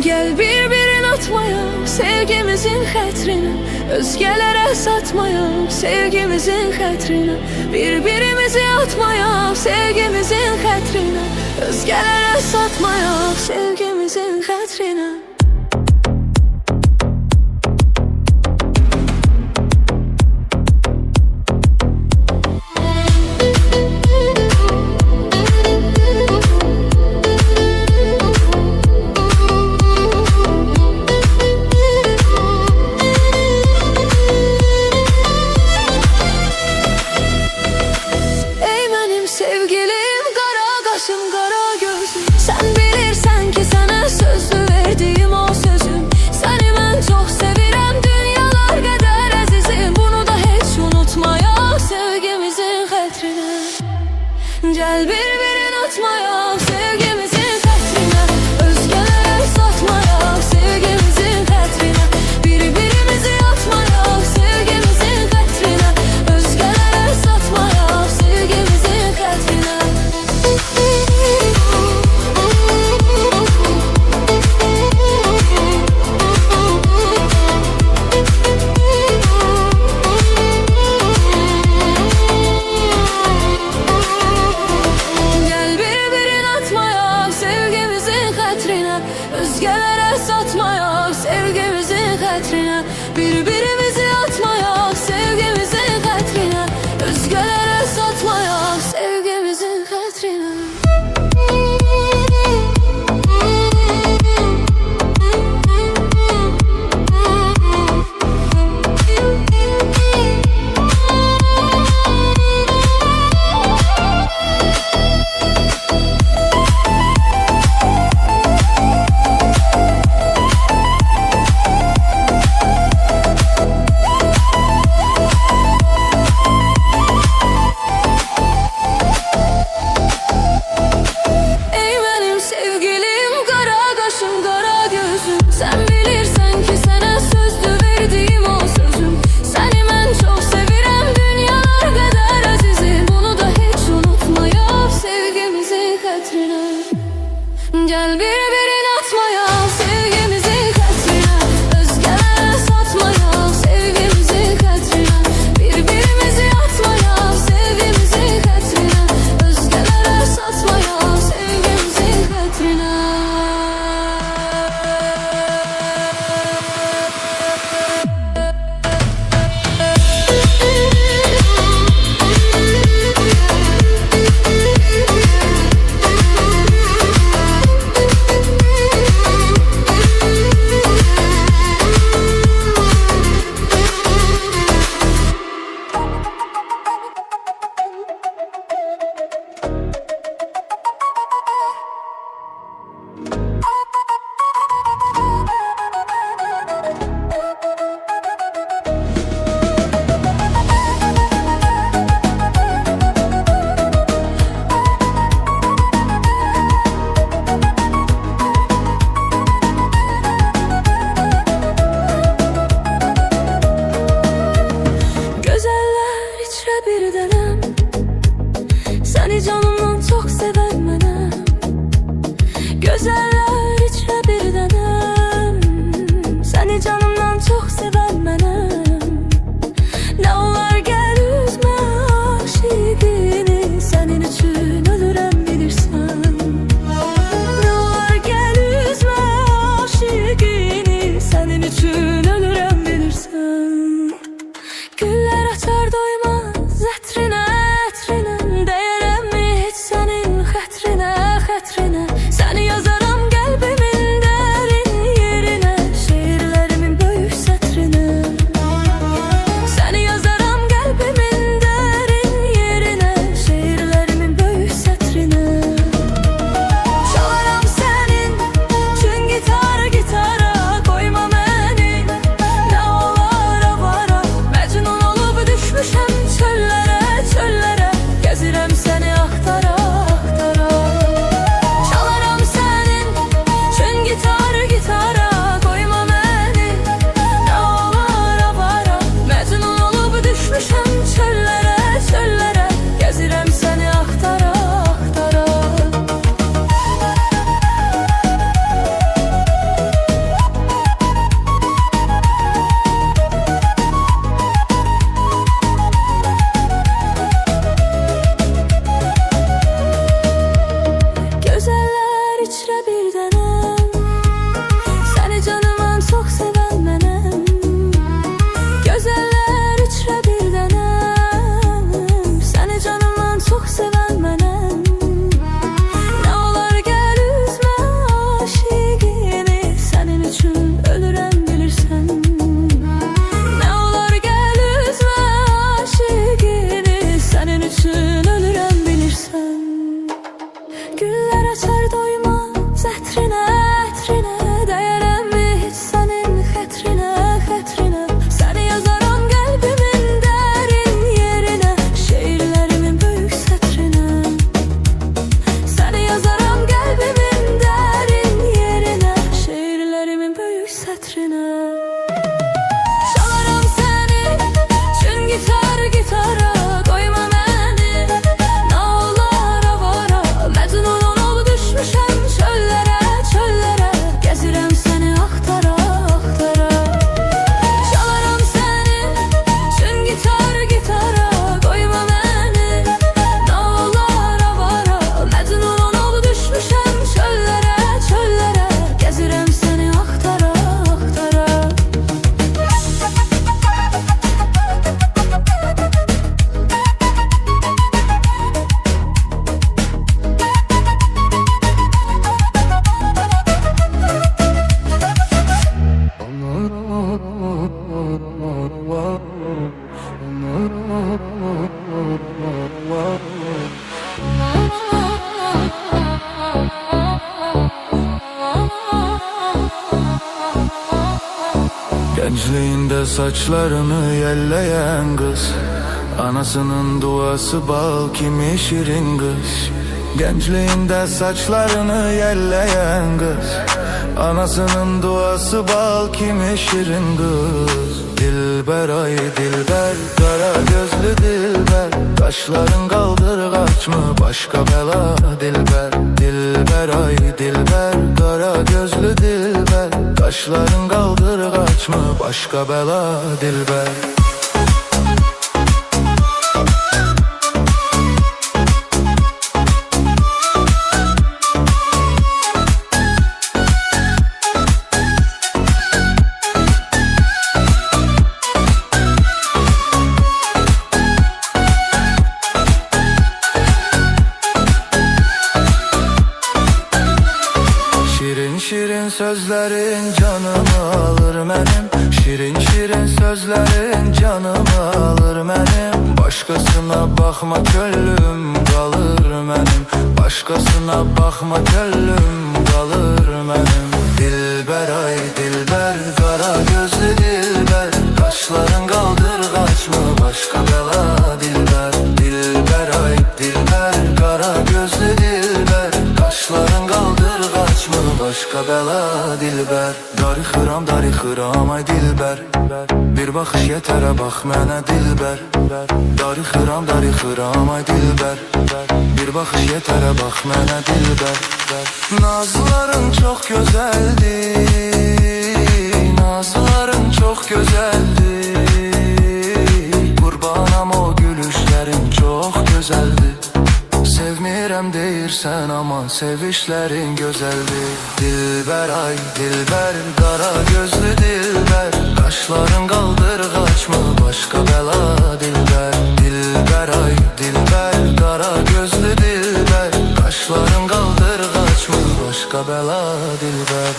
Gel bir atmaya sevgimizin xətrinə, özgələrə satmaya sevgimizin xətrinə, birbirimizi atmaya sevgimizin xətrinə, özgələrə satmaya sevgimizin xətrinə. Kara gözüm, sen bilirsen ki sana sözlü verdiğim o sözüm. Seni ben çok sevirem, dünyalar kadar azizim. Bunu da hiç unutmaya sevgimizin xətrinə. Gel bir atmaya sevgimizin xətrinə, özgələrə satmaya sevgimizin xətrinə, birbirimizi atmaya sevgimizin xətrinə, özgələrə satmaya sevgimizin xətrinə. Özgələrə satmaya sevgimizin xətrinə, birbirimizi atmaya sevgimizin xətrinə, özgələrə satmaya sevgimizin xətrinə. Sen bilirsen ki sana sözlü verdiğim o sözüm. Seni ben çok sevirem, dünyalar kadar azizim. Bunu da hiç unutmaya sevgimizin xətrinə. Gel bir atmaya sevgimizin xətrinə, özgələrə satmaya sevgimizin xətrinə, birbirimizi atmaya sevgimizin xətrinə, özgələrə satmaya sevgimizin xətrinə. Gençliğinde saçlarını yelleyen kız, anasının duası bal kimi şirin kız. Gençliğinde saçlarını yelleyen kız, anasının duası bal kimi şirin kız. Dilber ay dilber, kara gözlü dilber, kaşların kaldırgaç mı başka bela dilber. Dilber ay dilber, kara gözlü dilber, kaşların kaldırgaç mı başka bela dilber. Şirin sözlerin canımı alır benim, şirin şirin sözlerin canımı alır benim. Başkasına bakma gönlüm kalır benim, başkasına bakma gönlüm kalır benim. Dilber ay dilber, kara gözlü dilber, kaşların kaldırgaç mı başka bela dilber. Dilber ay dilber, kara gözlü dilber, kaşların kaldırgaç mı başka bela dilber. Darı xıram ay dilber, bir baxış yetərə bax mənə dilber. Darı xıram ay dilber, bir baxış yetərə bax mənə dilber. Nazların çok güzeldi, nazların çok güzeldi, qurbanam o gülüşlerin çok güzeldi. Sevmirəm deyirsən aman sevişlərin gözəldir. Dilber ay dilber, qara gözlü dilber, qaşların qaldırgaç mı başka bela dilber. Dilber ay dilber, qara gözlü dilber, qaşların qaldırgaç mı başka bela dilber.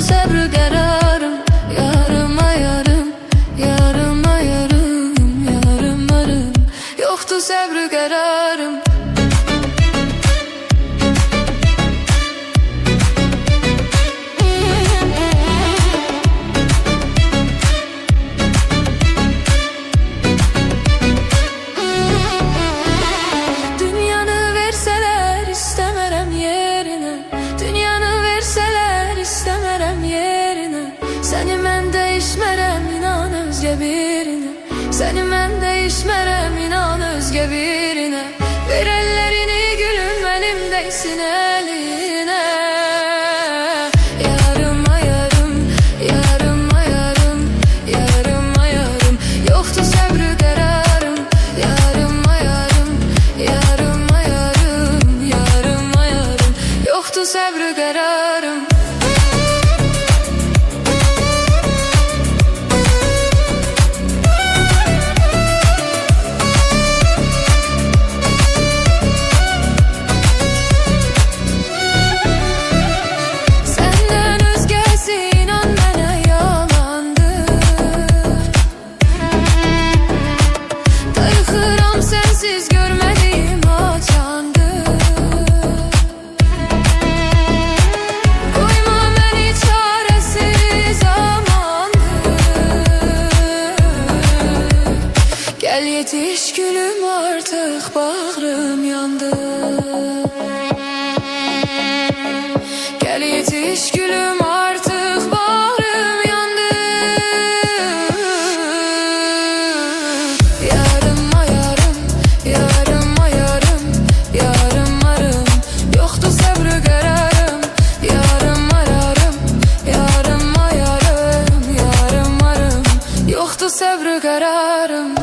Səbr qərarım, yarıma yarım, yarıma yarım, yarıma yarım. Yoxdur səbr qərarım. Dünyanı versələr istəmərəm yerinə, dünyanı versələr istəmərəm yerinə. Səni mən dəyişmərəm, inan özgə birinə, səni mən dəyişmərəm, inan özgə birinə. Ver əllərini gülüm, mənim dəysin əlinə. Yarıma yarım, yarıma yarım, yarıma yarım. Yoxdur səbr qərarım, yarıma yarım, yarıma yarım, yarıma yarım. Yoxdur səbr qərarım. Sensiz görmediğim açandı. Koyma beni çaresiz amandı. Gel yetiş gülüm, artık bağrım yandı. Gel yetiş gülüm, artık bağrım yandı. Yarıma yarım, yarıma yarım, yarıma yarım. Yoxdur səbr qərarım, yarıma yarım, yarıma yarım, yarıma kararım.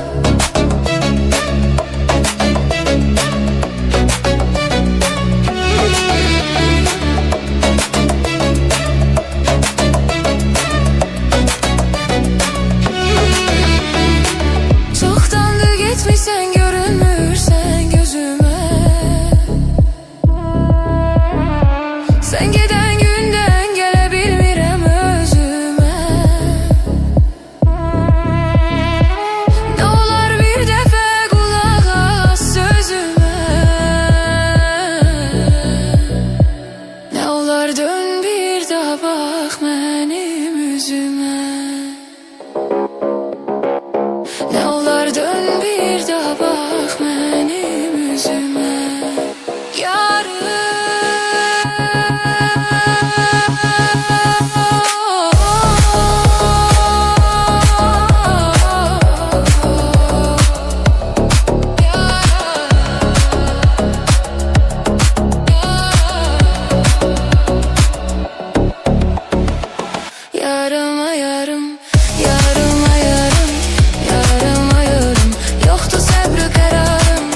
Çoktandır gitmişsen, görünmürsen gözüme. Sen giden günden gelebilmirem özüme. Ne olar bir defa kulak as sözüme. Ne olar dön bir daha bak benim yüzüme. Ne olar dön bir daha bak benim yüzüme. Yarım ayarım, yarım ayarım, yarım ayarım. Yoktu sabrı kararım.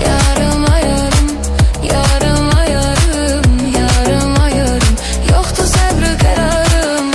Yarım ayarım, yarım ayarım, yarım ayarım. Yoktu sabrı kararım.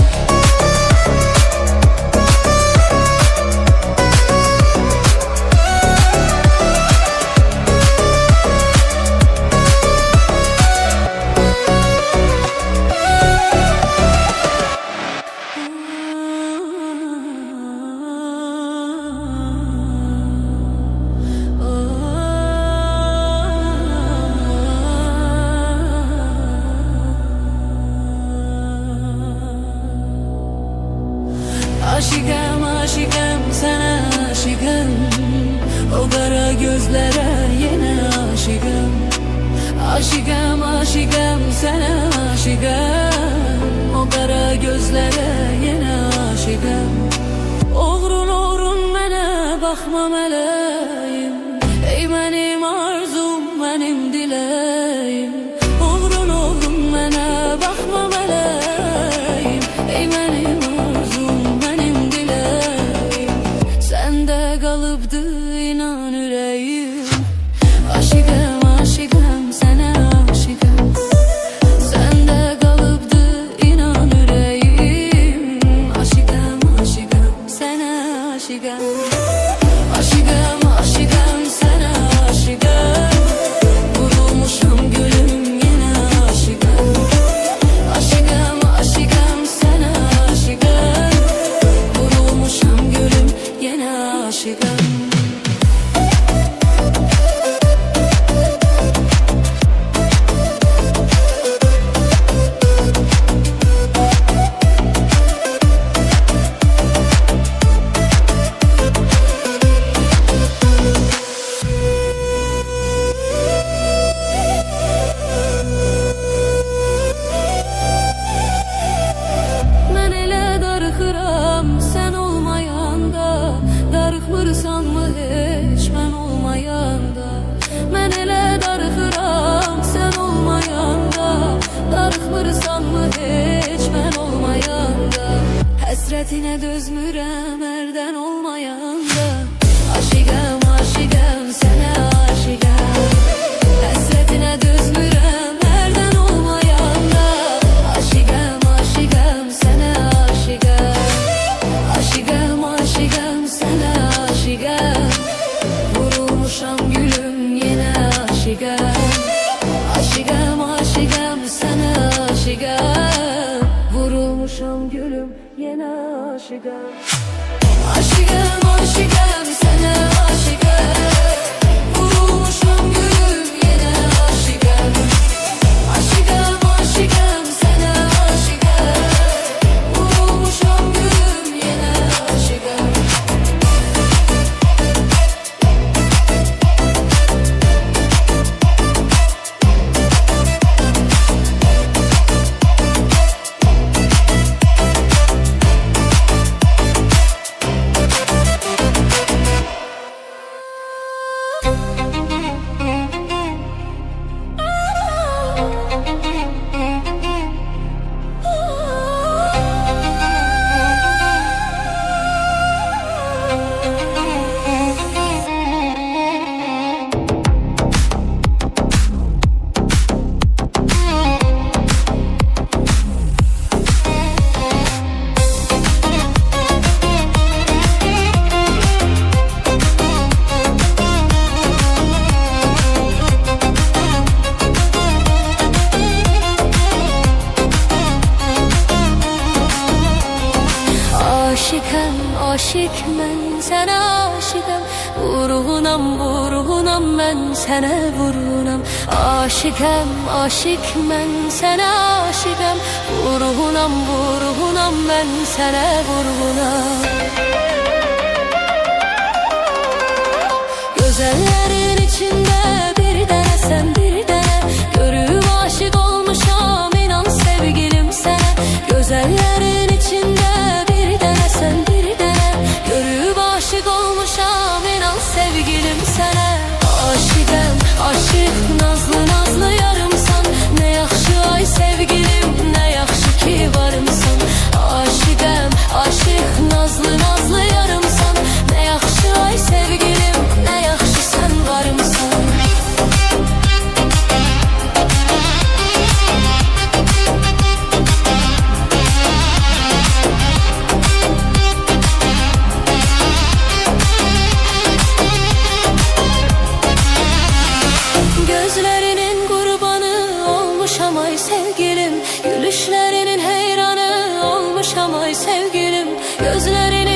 Aşıkım, aşıkım, sana aşıkım. O kara gözlere yine aşıkım. Aşıkım, aşıkım, sana aşıkım. O kara gözlere yine aşıkım. Oğrun, oğrun bana bakma meleğim. Ey benim arzum, benim dileğim. Oğrun, oğrun bana bakma meleğim. Ey benim arzum, benim dileğim. Sende kalıptı inan yüreğim. Aşıkım, aşıkım, sana aşıkım. Sende kalıptı inan yüreğim. Aşıkım, aşıkım, sana aşıkım. Aşıkım, aşıkım, sana aşıkım. Vurulmuşum gülüm yine aşıkım. Aşıkım, aşıkım, sana aşıkım. Vurulmuşum gülüm yine aşıkım. Ben ele darıxıram sen olmayanda. Darıxmırsan mı hiç ben olmayanda. Ben ele darıxıram sen olmayanda. Darıxmırsan mı hiç ben olmayanda. Həsrətinə dözmürəm ərdən olmayanda. Aşıqəm, aşıqəm, sənə aşıqəm. Həsrətinə dözmürəm ərdən olmayanda. Aşıqəm, aşıqəm, sənə aşıqəm. Aşıqəm, aşıqəm, sənə aşıqəm. Vurulmuşam gülüm yenə aşıqəm. Aşıqəm, aşıqəm, sənə aşıqəm. Vurulmuşam gülüm yenə aşıqəm. Aşıqəm, aşıqəm, sənə aşıqəm. Vurulmuşam gülüm yenə aşıqəm. Aşıqəm, aşıqəm, sənə aşıqəm. Vurulmuşam gülüm yenə aşıqəm. aşık mən sənə aşıqam. Vurğunam mən sənə vurğunam. Aşıqam, aşık mən sənə aşıqam. Vurğunam mən sənə vurğunam. Gözəllərin içində bir dənə sən, bir dənə. Görüb aşık olmuşam, inan sevgilim sənə. Gözəllərin içində bir dənə sən, bir dənə. Görüb aşık olmuşam, inan sevgilim sənə. Aşıqam, aşık, nazlı nazlı yarımsan. Ne yaxşı ay sevgilim, ne yaxşı ki varımsan. Aşıqam, aşık, nazlı nazlı yarımsan. Ne yaxşı ay sevgilim, ne yaxşı sen varımsan. Gözlerinin kurbanı olmuşam ay sevgilim. Gülüşlerinin heyranı olmuşam ay sevgilim. Gözlerinin